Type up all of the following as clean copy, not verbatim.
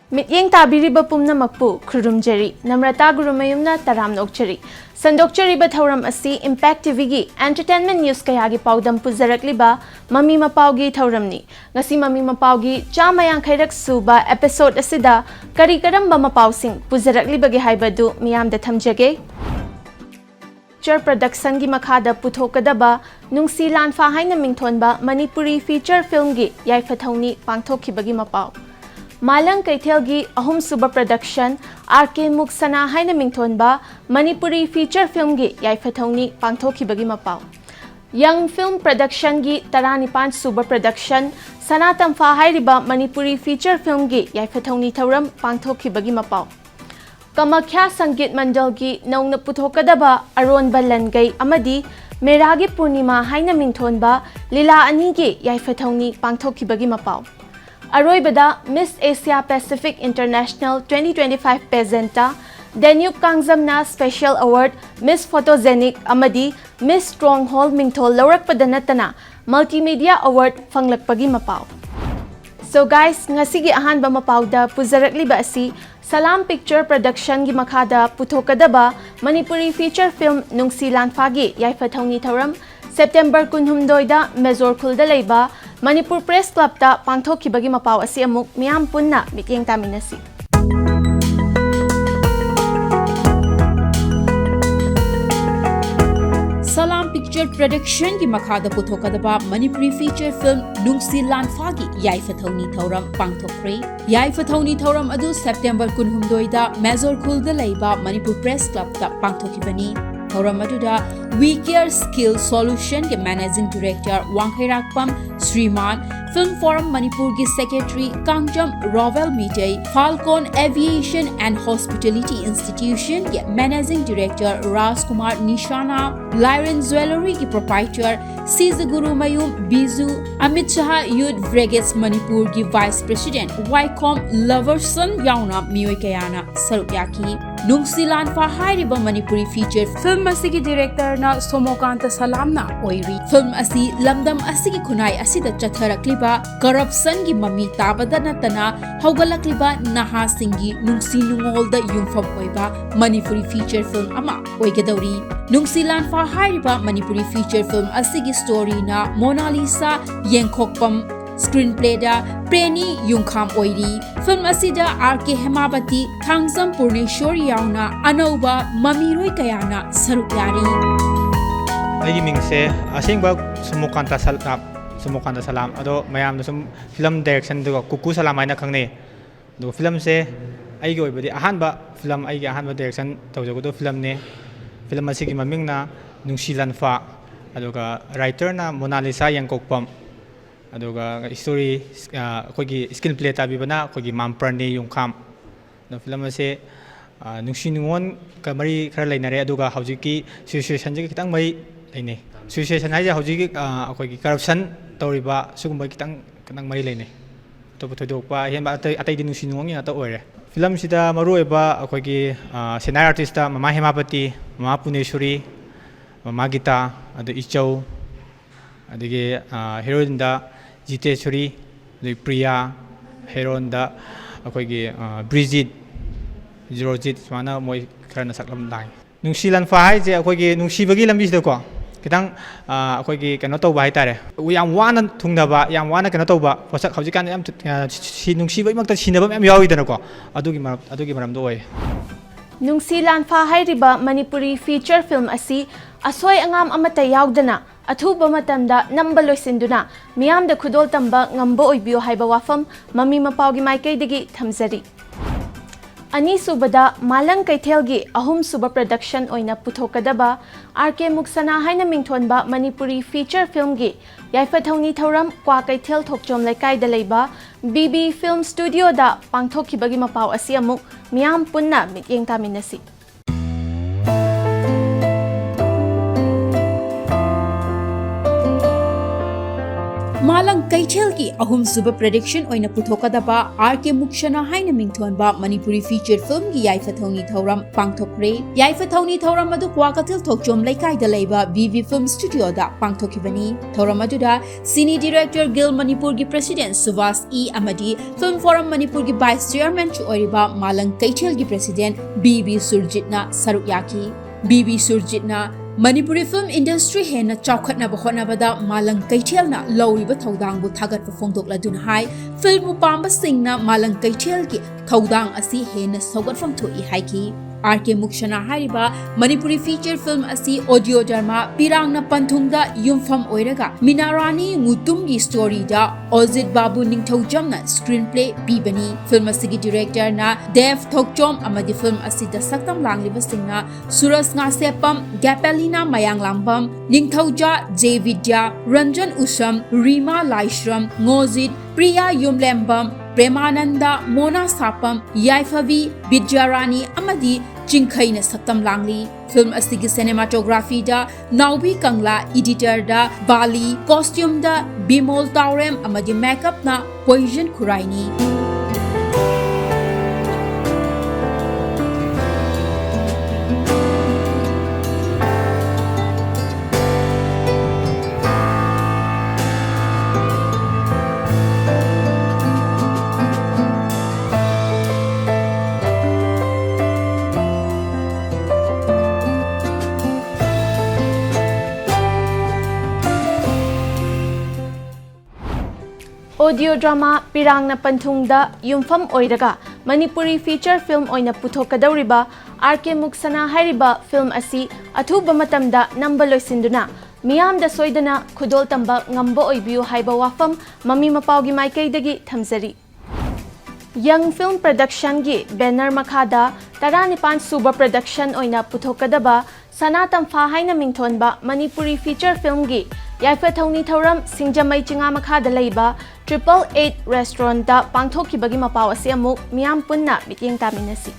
Mityeng tabiriba pumnamakpu khurumjari namrata gurumayumna taramnokchari sandokchariba thauram asi Impact TV gi entertainment news kayagi paudam puzarakliba Mami Mapao gi thauramni ngasi Mami Mapao gi chamayang khairak suba episode asida kari karamba mapao sing puzarakliba gi haibadu miyamda thamjage feature production gi makhada puthokadaba nungsi lanfa haina mingthonba Manipuri feature film gi yaifathauni pangthokibagi mapao Malang Kaithelgi Ahum Suba Production RK Muksana Haina Mingthonba Manipuri feature film gi Yaifathauni Pangthokibagi Mapao Young Film Production gi Taranipan Suba Production Sanatam Fa Hairiba Manipuri feature film gi Yaifathauni Thauram Pangthokibagi Mapao Kamakya Sangit Mandal gi Naungna Puthokadaba Aron Balangai Amadi Meragi Purnima Haina Mingthonba Lila Ani gi Yaifathauni Pangthokibagi Mapao Aroibada Miss Asia Pacific International 2025 Pageanta Danube Kangzamna Special Award Miss Photogenic Amadi Miss Stronghold Mingthol Laurakpada natana Multimedia Award Fanglakpagi Mapao. So guys, ngasigi ahanba mapawda puzarakliba asi Salam Picture Production gi makhada puthokadaba Manipuri feature film Nungsi Lanfagi Yaifathauni Thauram September 2 da Mezor Khulda leiba Manipur Press Club ta pangthokibagi mapao asi amuk miyam punna mityeng taminasi Salam Picture Production ki makhada puthokadaba Manipuri feature film Nungsi Lanfagi Yaifathauni Thauram pangthokre Yaifathauni Thauram adu September 2 da Mezor Khulda leiba Manipur Press Club ta pangthokibani Thauram aduda We Care Skill Solution ke Managing Director Wanghairakpam Sriman Film Forum Manipur ki Secretary Kangjam Rovel Mitei Falcon Aviation and Hospitality Institution ke Managing Director Rajkumar Nishana Lyron Jewelry ki Proprietor Sizaguru Mayum Bizu Amit Shah Youth Brigades Manipur ki Vice President Wycom Loverson Yauna Miyoi Kayana Sarukyaki Nungsi Lanfa Hairiba Manipuri feature film asigi director na Somokanta Salamna oiri film asi lamdam asigi khunai asida chatharakliba corruption gi mami tabada natana haugalakliba naha singi nungsi nungolda yumfam oiba Manipuri feature film ama oigadauri Nungsi Lanfa Hairiba Manipuri feature film asigi story na Mona Lisa Yengkhokpam Screenplay da Preni Yungkham Oiri Film asida RK Hemabati Thangzam Purneshwari yauna Anauba Mamiroi Kayana Sarukyari Aigi mingse asingba Somokanta Salam ado mayamna sum film direction do kuku salam aina khangne do film se aigi oibadi ahanba film aigi ahanba direction tawjogodo film ne film asigi mamingna Nungsi Lanfa adoga writer na Mona Lisa Yengkhokpam aduga story kogi screenplay tabibana kogi mamprani yungkham no film ase nungsi nungon kamari khara lainare aduga hawjiki situation ji kitang mai laine situation haja hawjiki kogi corruption toriba sugumba kitang mari laine to pothodokpa henba atai di nungsi nungon ya ta oire film sida maru eba kogi senior artist Mama Hemapati Mama Puneshwari Mama Gita adu Ichau adige heroine da Jiteshwari Priya heroine da akoigi Bridget Jirojit mana moi kharna saklam dai Nungsi Lanfa hai je akoigi nungsibagi lambi sida ko kitang akoigi kano tawba hai tare yam wana thungnaba yam wana kano tawba posak haujikan yam nungsibai makta sinaba yam yawi dana ko adugi maram do oi Nungsi Lanfa Hairiba Manipuri feature film asi asoi angam amata yaudana Athuba matamda namba loisinduna miyamda khudol tamba ngambo oibiyo haiba wafam Mami Mapao gi maikaidagi thamjari Ani subada Malang Kaithelgi Ahum Suba Production oina puthokadaba RK Muksana haina mingthonba Manipuri feature film gi Yaifathauni Thauram Kwa Kaithel Thokchom Laikai da leiba BB Film Studio da pangthokibagi mapao asi amuk miyam punna mityeng taminasi Malang Kaichel ki ahum suba prediction oina puthokadaba RK Mukshana haina mingthonba Manipuri featured film ki yaifathoni thauram pangthokre yaifathoni thauram adu kwakatil thokchom laikai da leiba VV Film Studio da pangthokibani thauram adu da Cine Director Guild Manipur ki President Suvas E Amadi Film Forum Manipur ki Vice Chairman chu oiriba Malang Kaichel ki President BB Surjitna sarukyaki BB Surjitna Manipuri film industry hena chawkhatna ba khonabada Malang Kaithelna lawriba thodang bu thagat ba phongdok ladun hai film pamba singna Malang Kaithel ki thodang asi hena sogat from thoi hai ki RK Mukshana hariba Manipuri feature film asi audio drama Pirangna Panthungda yumfam oiraga Minarani Ngutum gi story da Ozit Babu Ningthaujamna screenplay bibani film asigi director na Dev Thokchom amadi film asi da saktam langliba singna Suras Ngasepam Gapelina Mayang Lambam Ningthauja J Vidya Ranjan Usam Rima Laishram Ngozit Priya Yumlembam Premananda Mona Sapam Yaifavi Bidyarani amadi Jinkaina Saktam Langli film asigi cinematography da Naubi Kangla editor da Bali costume da Bimol Taurem amadi makeup na Poison Kuraini Audio drama Pirangna Panthungda yumfam oiraga Manipuri feature film oina puthokadauriba RK Muksana hariba film asi athuba matamda namba loisinduna miyamda soidana khudol tamba ngambo oibiu haiba wafam Mami Mapao gi maikaidagi thamjari Young Film Production gi banner makhada Taranipan Suba Production oina puthokadaba Sanatam Fa haina mingthonba Manipuri feature film gi Yaifathoni thauram Singjamai Chinga makhada leiba 888 restaurant da pangthokibagi Mapao asi amuk miyam punna mityeng taminasi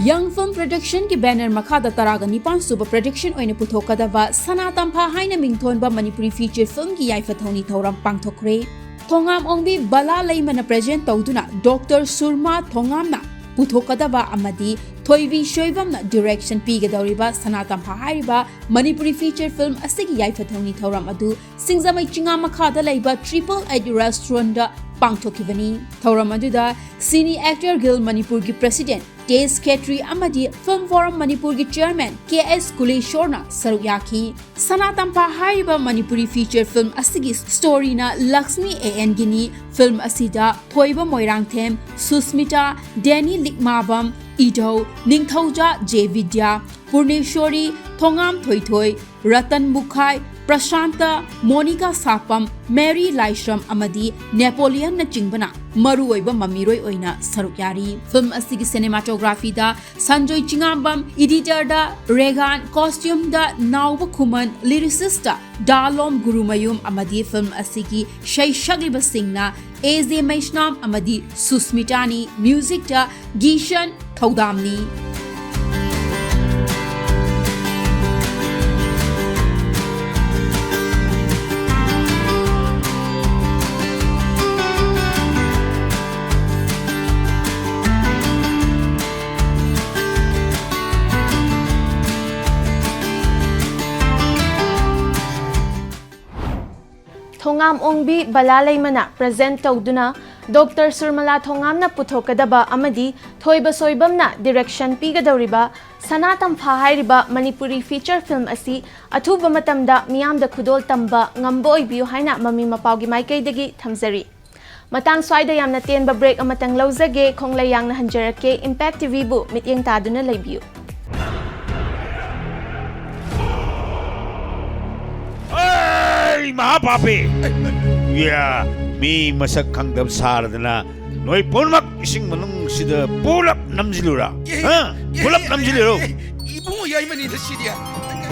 Young Film Production ki banner makhada taraga nipan suba production oina puthokadaba Sanatam Pha haina mingthonba Manipuri feature film ki yaifathoni thauram pangthokre Thongam ongbi bala leimana present tawduna Dr. Surma Thongamna puthokadaba amadi Thoivi Shoibamna direction pigadauriba Sanatam Pha hariba Manipuri feature film asigi yaifathoni thauram adu Singjamai Chinga makhada leiba 888 restaurant da pangthokibani thauram aduda Cine Actor Guild Manipur ki President Taste Ketri amadi Film Forum Manipur ki Chairman KS Kuleshorna sarukyaki Sanatam Pha hariba Manipuri feature film asigi story na Lakshmi AN gini film asida Thoiba Moirangthem Susmita Danny Likmabam Ido Ningthauja J Vidya Purneshwari Thongam Thoithoi Ratan Mukhai Prashanta Monica Sapam Mary Laishram amadi Napoleon na chingbana maruoiba mamiroi oina sarukyari film asigi cinematography da Sanjoy Chingambam editor da Regan costume da Nauba Khuman lyricist da Dalom Gurumayum amadi film asigi Shaishagriba Singna AZ Maishnam amadi Susmitani music da Gishan Thaudamni Thongam ongbi balalai mana present tawduna Dr. Surmala Thongamna puthokadaba amadi Thoiba Soibamna direction pigadauriba Sanatam Pha hairiba Manipuri feature film asi athuba matamda miyamda khudol tamba ngambo oibiu haina Mami Mapao gi maikaidagi thamjari Matang swaida yamna tenba break amatang lauzage khonglayang na hanjarake Impact TV bu mityeng taduna leibiu Mahapapi! Yeah, me masak kangdam saradana. Noi ponmak ising manung sida pulap namjilura. Ha? Pulap namjiluro. Ibu yai mani da sidia.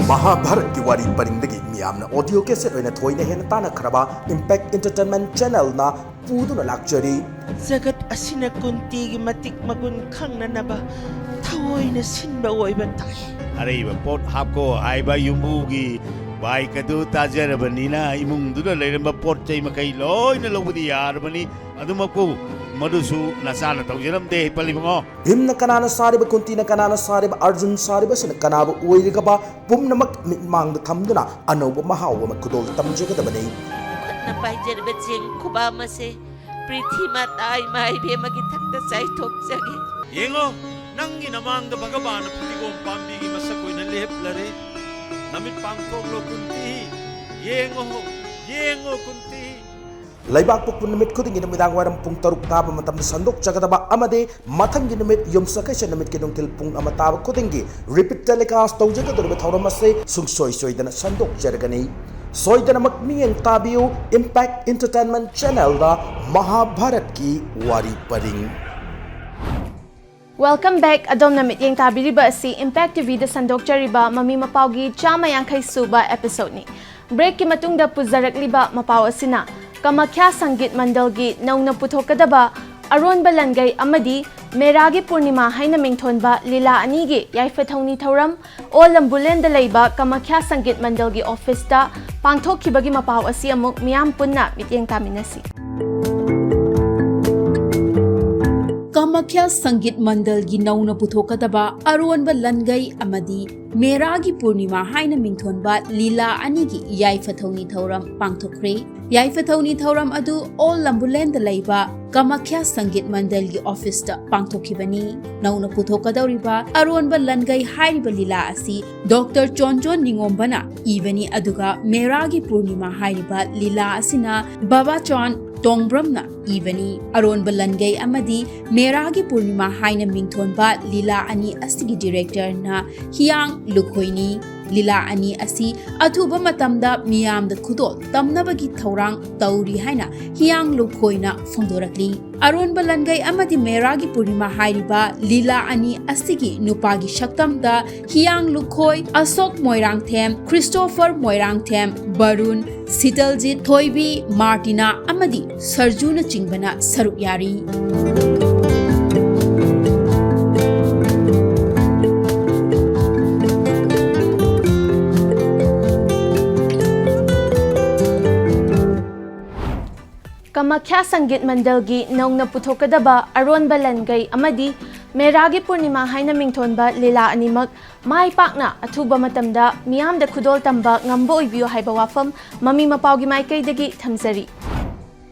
Mahabharat ki wari paringdagi miyamna audio cassette oina thoina hena tana kharaba Impact Entertainment Channel na puduna lakchari. Zagat asina kunti gi matik magun khangna naba thawoina sinba oiba tai. Are iba pot hapko aiba yumugi bai kadu tajarabani na imung duna leiramba porchai makai loi na lobudi yarabani adumaku madusu nasana taujaram de palibango Himna kanana sariba kuntina kanana sariba Arjun sariba sina kanaba uirigaba pumnamak mitmang da thamduna anoba mahawa makudol tamjagadabani Na pageant baching kubama se Priti matay may be magitakta sa itokjagi. Yengo nangi namang da bagabana putigom pambigi masakoy na leplare namit pangkoglo kunti yengo kunti Laibak pukpun namit kuding inamidang waram pung taruk taba matam sandok jagadaba amade matang ginamit yum sakasya namit kinong tilpung amataba kudingi repeat telecast tau jagadurubit hauramase sung soy dana sandok jaragani soy dana magmiyang tabiyo Impact Entertainment Channel da Mahabharat ki wari paring. Welcome back. Adom namit yung tabiriba si Impact TV da sandok jariba Mami Mapao gi chama yang kay suba episode ni. Break ki matungda puzarak liba Mapao sina. Kamakya Sanggit Mandal gi naung naputok kadaba aron balangay amadi Meragi Purnima hay na mington ba lila anigi yaifatong ni tauram o lambulen dalayba Kamakya Sanggit Mandal gi office da pangtok kibagi Mapao asi amok miyam punna mityang taminasi. Kamakya Sanggit Mandal gi nauna puthokadaba aron ba langay amadi Meragi Purnima haina mingthon ba lila anigi yaifathoni thauram pangthokre yaifathoni thauram adu all lambulen da laiba Kamakya Sanggit Mandal gi office ta pangthokibani nauna puthokadawriba aron ba langay hairiba lila asi Dr. Chonjon Ningombana eveni aduga Meragi Purnima hairiba lila asina Baba Chon Dongbramna eveni aron balangay amadi Meragi Purnima haina mingthon ba lila ani asigi director na Hiyang Lukhoini lila ani asi athuba matamda miyam da khudol tamnabagi thaurang tauri haina Hiyang Lukhoina phongdorakli aron balangay amadi Meragi Purnima hairiba lila ani asigi nupagi shaktamda Hiyang Lukhoi Asok Moirangthem Christopher Moirangthem Barun Sitaljit Thoibi Martina amadi Sarjuna Chingbana saruk yari Kamakya Sanggit Mandal gi naung naputhokadaba aron balangay amadi Meragi Purnima hay na mington ba lila animag mai pakna athuba matamda miyam da khudol tamba ngambo ibiyo hay bawafam Mami Mapao gi mai kay dagi thamzari.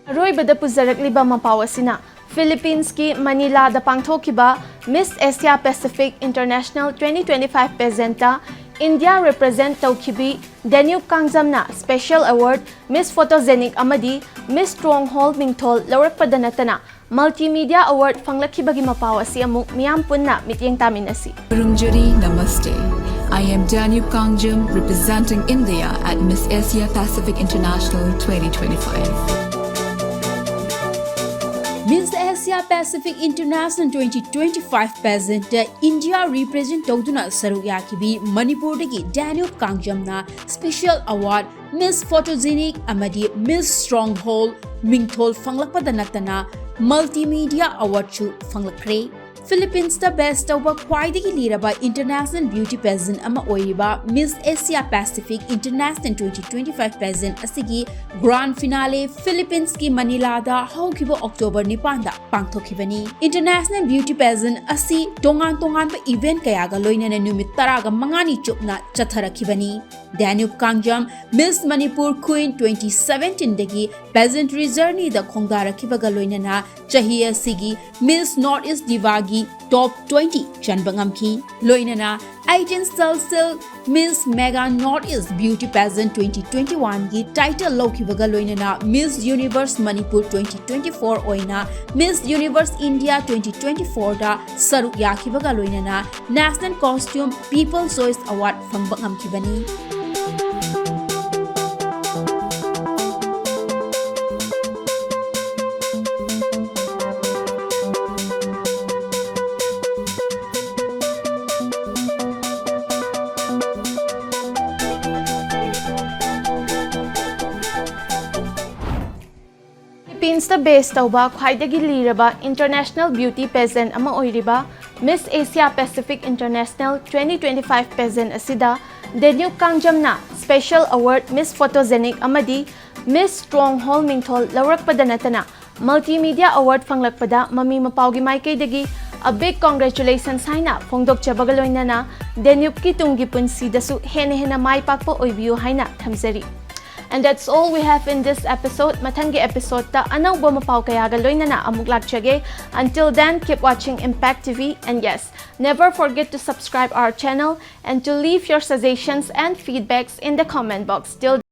Aroy bada puzarak liba Mapao asina Philippines ki Manila da pangthokiba Miss Asia Pacific International 2025 presenta India represent Taukibi Danube Kangzamna Special Award Miss Photogenic Amadi Miss Stronghold Mingtol Lawrak Padanatana Multimedia Award Fanglakibagi Mapao asi amuk miyam punna mityang taminasi. Kurumjari Namaste. I am Danube Kangjam representing India at Miss Asia Pacific International 2025. Miss Asia Pacific International 2025 pageant India represent tawduna saruk yakibi Manipur dagi Danube Kangjamna Special Award Miss Photogenic amadi Miss Stronghold Mingthol fanglakpada natana Multimedia Award chu fanglakre Philippines the best tawba khwaidagi liraba international beauty pageant ama oiriba Miss Asia Pacific International 2025 pageant asigi grand finale Philippines ki Manila da haukiba October 9 da pangthokibani international beauty pageant asi tongan ba event kaya ga loinana numit 10 ga mangani chupna chatharakibani Danube Kangjam Miss Manipur Queen 2017 dagi pageantry journey da khongdarakiba ga loinana chahiya sigi Miss Northeast Divagi Top 20 Chanbangamki Loinana Aiden Salsil Miss Mega Northeast Beauty Pageant 2021 gi title Lokivaga Loinana Miss Universe Manipur 2024 Oina Miss Universe India 2024 da Saruk Yakivaga Loinana National Costume People's Choice Award Fangbanghamkibani Philippines the best tawba khwaidagi liraba international beauty pageant ama oiriba Miss Asia Pacific International 2025 pageant asida Danube Kangjamna Special Award Miss Photogenic amadi Miss Stronghold mingthol laurakpada natana Multimedia Award fanglakpada Mami Mapao gi maikaidagi a big congratulations haina phongdokchabaga loinana Danube ki tunggi punsidasu hena mai pakpa oibiu haina thamjari. And that's all we have in this episode. Mathangi episode ta anawba mapao kayaga loinana amuk lakchage. Until then, keep watching Impact TV, and yes, never forget to subscribe our channel and to leave your suggestions and feedbacks in the comment box. Till